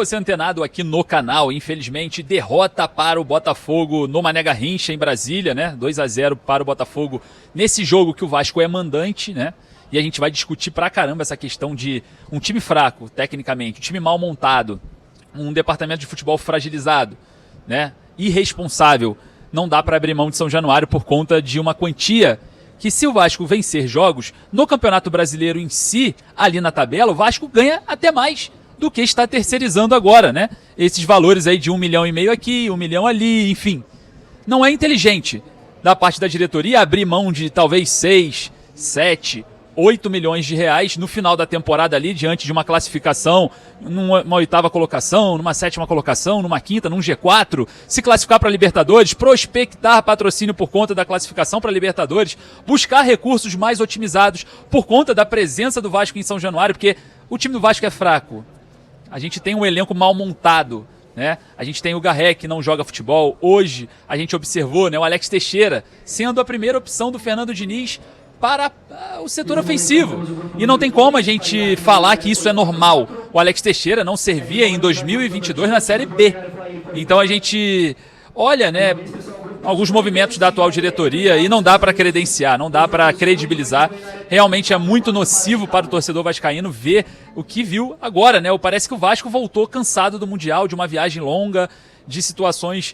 você antenado aqui no canal, infelizmente, derrota para o Botafogo no Mané Garrincha, em Brasília, né? 2-0 para o Botafogo nesse jogo que o Vasco é mandante, né? E a gente vai discutir pra caramba essa questão de um time fraco, tecnicamente, um time mal montado, um departamento de futebol fragilizado, né? Irresponsável. Não dá para abrir mão de São Januário por conta de uma quantia que, se o Vasco vencer jogos no Campeonato Brasileiro em si, ali na tabela, o Vasco ganha até mais do que está terceirizando agora, né? Esses valores aí de 1,5 milhão aqui, 1 milhão ali, enfim. Não é inteligente da parte da diretoria abrir mão de talvez 6, 7, 8 milhões de reais no final da temporada ali, diante de uma classificação, numa 8ª colocação, numa 7ª colocação, numa 5ª, num G4, se classificar para Libertadores, prospectar patrocínio por conta da classificação para Libertadores, buscar recursos mais otimizados por conta da presença do Vasco em São Januário, porque o time do Vasco é fraco. A gente tem um elenco mal montado, né? A gente tem o Garré, que não joga futebol. Hoje a gente observou, né, o Alex Teixeira sendo a primeira opção do Fernando Diniz para o setor ofensivo. E não tem como a gente falar que isso é normal. O Alex Teixeira não servia em 2022 na Série B. Então a gente olha, né, alguns movimentos da atual diretoria e não dá para credenciar, não dá para credibilizar. Realmente é muito nocivo para o torcedor vascaíno ver o que viu agora, né? Parece que o Vasco voltou cansado do Mundial, de uma viagem longa, de situações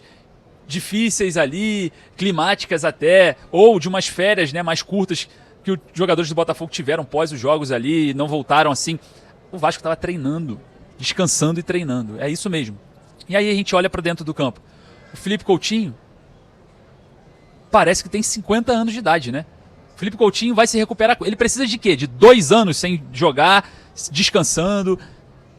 difíceis ali, climáticas até, ou de umas férias, né, mais curtas que os jogadores do Botafogo tiveram pós os jogos ali, não voltaram assim. O Vasco estava treinando, descansando e treinando, é isso mesmo. E aí a gente olha para dentro do campo. O Felipe Coutinho parece que tem 50 anos de idade, né? O Felipe Coutinho vai se recuperar, ele precisa de quê? De 2 anos sem jogar, descansando,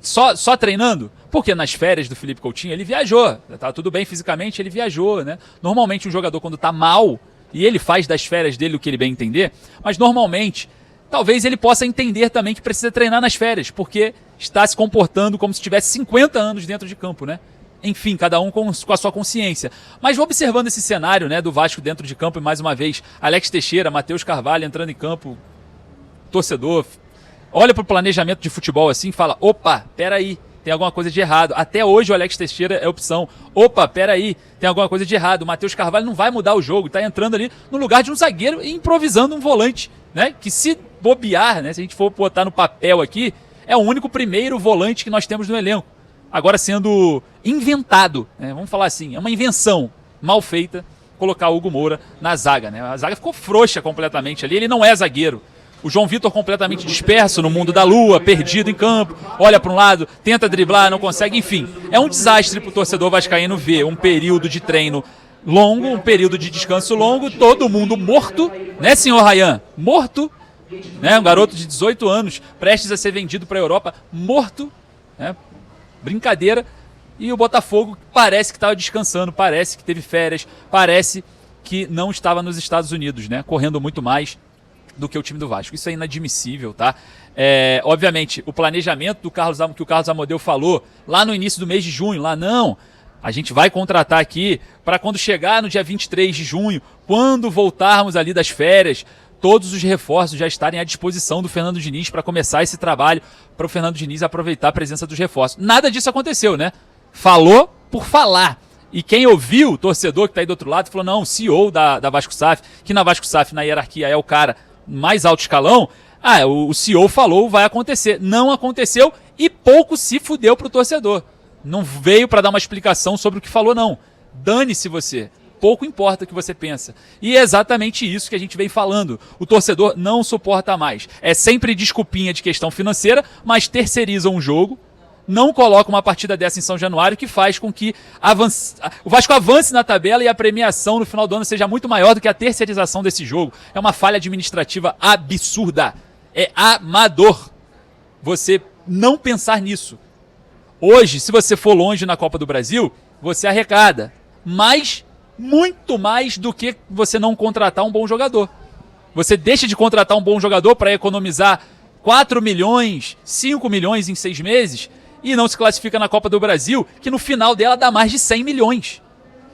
só treinando? Porque nas férias do Felipe Coutinho ele viajou, tá tudo bem fisicamente, ele viajou, né? Normalmente um jogador quando tá mal, e ele faz das férias dele o que ele bem entender, mas normalmente, talvez ele possa entender também que precisa treinar nas férias, porque está se comportando como se tivesse 50 anos dentro de campo, né? Enfim, cada um com a sua consciência. Mas observando esse cenário, né, do Vasco dentro de campo, e mais uma vez, Alex Teixeira, Matheus Carvalho entrando em campo, torcedor, olha para o planejamento de futebol assim e fala, opa, peraí, tem alguma coisa de errado. Até hoje o Alex Teixeira é opção. Opa, peraí, tem alguma coisa de errado. O Matheus Carvalho não vai mudar o jogo, está entrando ali no lugar de um zagueiro e improvisando um volante, né? Que se bobear, né? Se a gente for botar no papel aqui, é o único primeiro volante que nós temos no elenco. Agora sendo inventado, né? Vamos falar assim, é uma invenção mal feita colocar o Hugo Moura na zaga, né? A zaga ficou frouxa completamente ali, ele não é zagueiro. O João Vitor completamente disperso no mundo da lua, perdido em campo, olha para um lado, tenta driblar, não consegue, enfim. É um desastre para o torcedor vascaíno ver um período de treino longo, um período de descanso longo, todo mundo morto, né, senhor Rayan? Morto, né? Um garoto de 18 anos, prestes a ser vendido para a Europa, morto, né? Brincadeira. E o Botafogo parece que estava descansando, parece que teve férias, parece que não estava nos Estados Unidos, né? Correndo muito mais do que o time do Vasco. Isso é inadmissível, tá? Obviamente, o planejamento que o Carlos Amodeu falou lá no início do mês de junho, lá não, a gente vai contratar aqui para quando chegar no dia 23 de junho, quando voltarmos ali das férias, todos os reforços já estarem à disposição do Fernando Diniz para começar esse trabalho, para o Fernando Diniz aproveitar a presença dos reforços. Nada disso aconteceu, né? Falou por falar. E quem ouviu, o torcedor que está aí do outro lado, falou, não, o CEO da Vasco SAF, que na Vasco SAF, na hierarquia, é o cara mais alto escalão, o CEO falou, vai acontecer. Não aconteceu e pouco se fudeu pro torcedor. Não veio para dar uma explicação sobre o que falou, não. Dane-se você. Pouco importa o que você pensa. E é exatamente isso que a gente vem falando. O torcedor não suporta mais. É sempre desculpinha de questão financeira, mas terceiriza um jogo, não coloca uma partida dessa em São Januário, que faz com que o Vasco avance na tabela e a premiação no final do ano seja muito maior do que a terceirização desse jogo. É uma falha administrativa absurda. É amador você não pensar nisso. Hoje, se você for longe na Copa do Brasil, você arrecada. Mas, muito mais do que você não contratar um bom jogador. Você deixa de contratar um bom jogador para economizar 4 milhões, 5 milhões em 6 meses e não se classifica na Copa do Brasil, que no final dela dá mais de 100 milhões.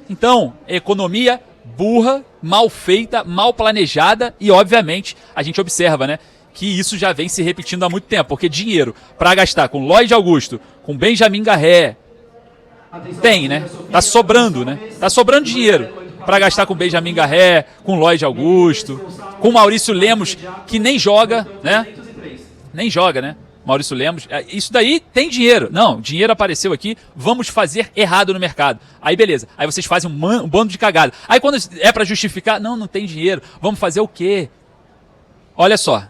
Então, economia burra, mal feita, mal planejada e, obviamente, a gente observa, né, que isso já vem se repetindo há muito tempo, porque dinheiro para gastar com Lloyd Augusto, com Benjamin Garré, tem, né? Tá sobrando, né? Tá sobrando dinheiro para gastar com Benjamin Garré, com Lloyd Augusto, com Maurício Lemos, que nem joga, né? Nem joga, né? Maurício Lemos. Isso daí tem dinheiro. Não, dinheiro apareceu aqui, vamos fazer errado no mercado. Aí beleza. Aí vocês fazem um bando de cagada. Aí quando é para justificar, não tem dinheiro. Vamos fazer o quê? Olha só.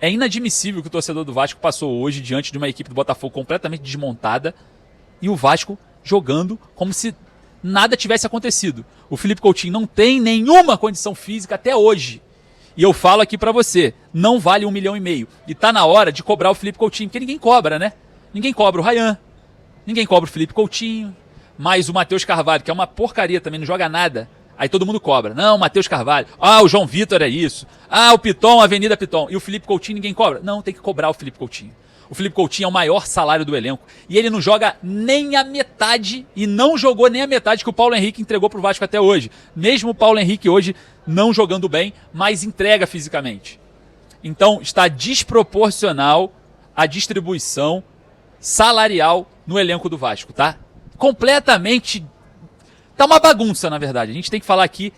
É inadmissível que o torcedor do Vasco passou hoje diante de uma equipe do Botafogo completamente desmontada e o Vasco jogando como se nada tivesse acontecido. O Felipe Coutinho não tem nenhuma condição física até hoje. E eu falo aqui pra você, não vale 1,5 milhão. E tá na hora de cobrar o Felipe Coutinho, porque ninguém cobra, né? Ninguém cobra o Ryan, ninguém cobra o Felipe Coutinho, mas o Matheus Carvalho, que é uma porcaria também, não joga nada. Aí todo mundo cobra. Não, Matheus Carvalho. O João Vitor é isso. O Piton, Avenida Piton. E o Felipe Coutinho ninguém cobra. Não, tem que cobrar o Felipe Coutinho. O Felipe Coutinho é o maior salário do elenco. E ele não joga nem a metade, e não jogou nem a metade que o Paulo Henrique entregou pro Vasco até hoje. Mesmo o Paulo Henrique hoje não jogando bem, mas entrega fisicamente. Então está desproporcional a distribuição salarial no elenco do Vasco, tá? Completamente... Tá uma bagunça, na verdade. A gente tem que falar aqui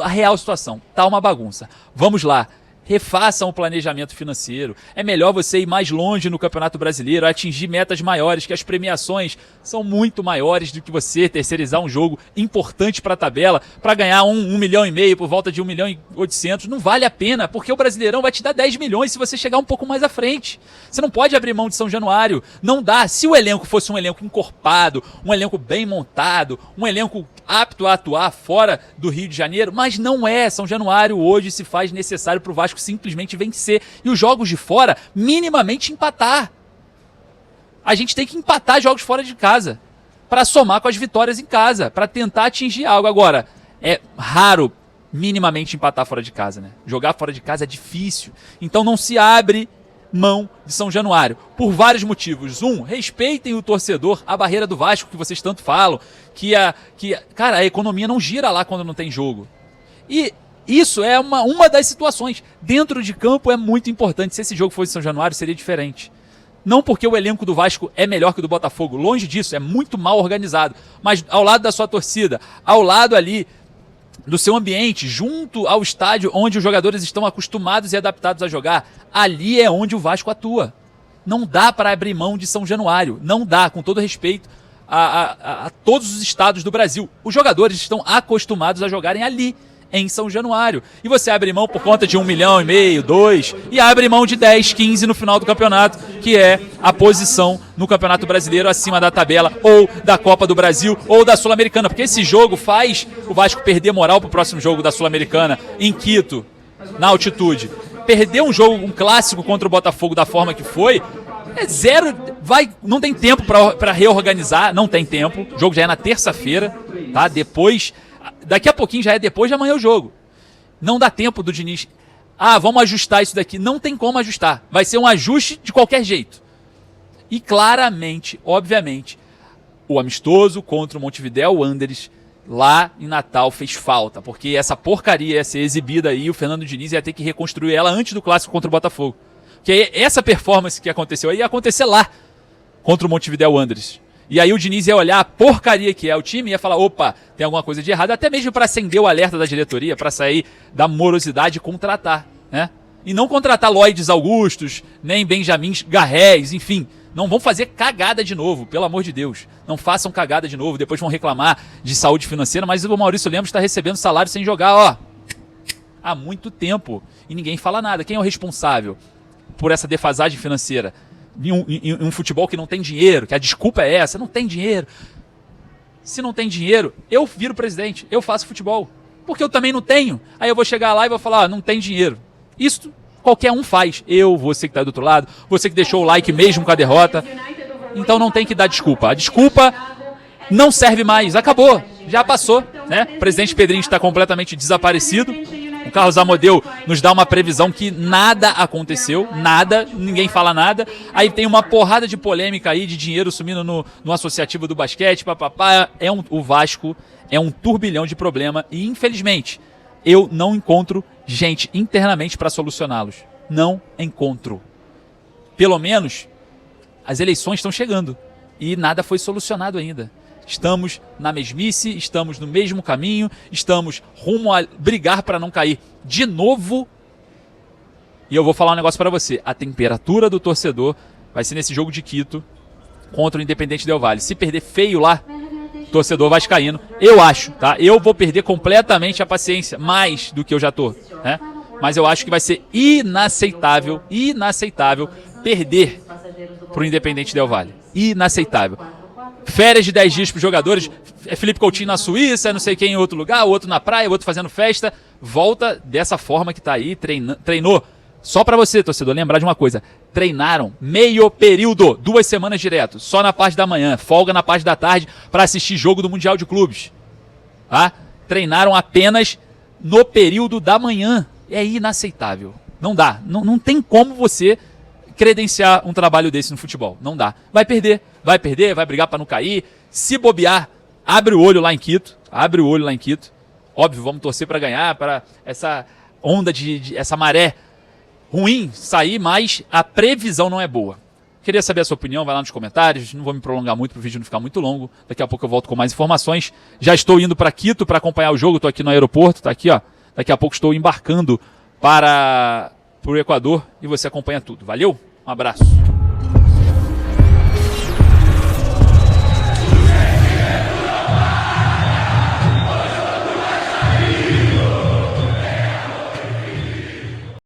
a real situação. Tá uma bagunça. Vamos lá. Refaçam o planejamento financeiro. É melhor você ir mais longe no Campeonato Brasileiro, atingir metas maiores, que as premiações são muito maiores do que você terceirizar um jogo importante para a tabela, para ganhar 1,5 milhão por volta de 1.800.000. Não vale a pena, porque o Brasileirão vai te dar 10 milhões se você chegar um pouco mais à frente. Você não pode abrir mão de São Januário. Não dá. Se o elenco fosse um elenco encorpado, um elenco bem montado, um elenco apto a atuar fora do Rio de Janeiro, mas não é. São Januário hoje se faz necessário para o Vasco simplesmente vencer. E os jogos de fora, minimamente empatar. A gente tem que empatar jogos fora de casa para somar com as vitórias em casa, para tentar atingir algo. Agora, é raro minimamente empatar fora de casa, né? Jogar fora de casa é difícil. Então não se abre mão de São Januário, por vários motivos. Respeitem o torcedor, a barreira do Vasco, que vocês tanto falam, cara, a economia não gira lá quando não tem jogo. E isso é uma das situações. Dentro de campo é muito importante. Se esse jogo fosse em São Januário, seria diferente. Não porque o elenco do Vasco é melhor que o do Botafogo, longe disso, é muito mal organizado. Mas ao lado da sua torcida, ao lado ali do seu ambiente, junto ao estádio onde os jogadores estão acostumados e adaptados a jogar, ali é onde o Vasco atua. Não dá para abrir mão de São Januário, não dá, com todo respeito a todos os estados do Brasil. Os jogadores estão acostumados a jogarem ali, em São Januário. E você abre mão por conta de 1,5 milhão, 2, e abre mão de 10, 15 no final do campeonato, que é a posição no Campeonato Brasileiro acima da tabela, ou da Copa do Brasil, ou da Sul-Americana, porque esse jogo faz o Vasco perder moral pro próximo jogo da Sul-Americana, em Quito, na altitude. Perder um jogo, um clássico contra o Botafogo da forma que foi, é zero, não tem tempo para reorganizar, não tem tempo, o jogo já é na terça-feira, tá? Daqui a pouquinho já é depois de amanhã o jogo. Não dá tempo do Diniz. Vamos ajustar isso daqui. Não tem como ajustar. Vai ser um ajuste de qualquer jeito. E claramente, obviamente, o amistoso contra o Montevidéu Wanderers lá em Natal fez falta. Porque essa porcaria ia ser exibida aí, o Fernando Diniz ia ter que reconstruir ela antes do clássico contra o Botafogo. Porque essa performance que aconteceu aí ia acontecer lá contra o Montevidéu Wanderers. E aí o Diniz ia olhar a porcaria que é o time e ia falar, opa, tem alguma coisa de errado, até mesmo para acender o alerta da diretoria, para sair da morosidade e contratar, né? E não contratar Lloyds Augustos, nem Benjamins Garrés, enfim. Não vão fazer cagada de novo, pelo amor de Deus. Não façam cagada de novo, depois vão reclamar de saúde financeira, mas o Maurício Lemos está recebendo salário sem jogar, há muito tempo. E ninguém fala nada. Quem é o responsável por essa defasagem financeira? Em um futebol que não tem dinheiro, que a desculpa é essa, não tem dinheiro. Se não tem dinheiro, eu viro presidente, eu faço futebol. Porque eu também não tenho. Aí eu vou chegar lá e vou falar, não tem dinheiro. Isso qualquer um faz. Eu, você que está do outro lado, você que deixou o like mesmo com a derrota. Então não tem que dar desculpa. A desculpa não serve mais, acabou, já passou, né? O presidente Pedrinho está completamente desaparecido. O Carlos Amodeu nos dá uma previsão que nada aconteceu, nada, ninguém fala nada. Aí tem uma porrada de polêmica aí, de dinheiro sumindo no associativo do basquete, papapá. O Vasco é um turbilhão de problema e, infelizmente, eu não encontro gente internamente para solucioná-los. não encontro. Pelo menos as eleições estão chegando e nada foi solucionado ainda. Estamos na mesmice, estamos no mesmo caminho, estamos rumo a brigar para não cair de novo. E eu vou falar um negócio para você. A temperatura do torcedor vai ser nesse jogo de Quito contra o Independente Del Valle. Se perder feio lá, torcedor vascaíno, eu acho, tá? Eu vou perder completamente a paciência, mais do que eu já tô, né? Mas eu acho que vai ser inaceitável perder pro Independente Del Valle. Inaceitável. Férias de 10 dias pros jogadores, é Felipe Coutinho na Suíça, é não sei quem em outro lugar, o outro na praia, o outro fazendo festa. Volta dessa forma que tá aí, treinou. Só pra você, torcedor, lembrar de uma coisa. Treinaram meio período, 2 semanas direto, só na parte da manhã, folga na parte da tarde para assistir jogo do Mundial de Clubes. Tá? Treinaram apenas no período da manhã. É inaceitável. Não dá. Não tem como você credenciar um trabalho desse no futebol. Não dá. Vai perder, vai brigar para não cair. Se bobear, abre o olho lá em Quito. Óbvio, vamos torcer para ganhar, para essa onda essa maré ruim sair, mas a previsão não é boa. Queria saber a sua opinião, vai lá nos comentários, não vou me prolongar muito para o vídeo não ficar muito longo, daqui a pouco eu volto com mais informações. Já estou indo para Quito para acompanhar o jogo, estou aqui no aeroporto, tá aqui, ó. Daqui a pouco estou embarcando para o Equador e você acompanha tudo. Valeu, um abraço.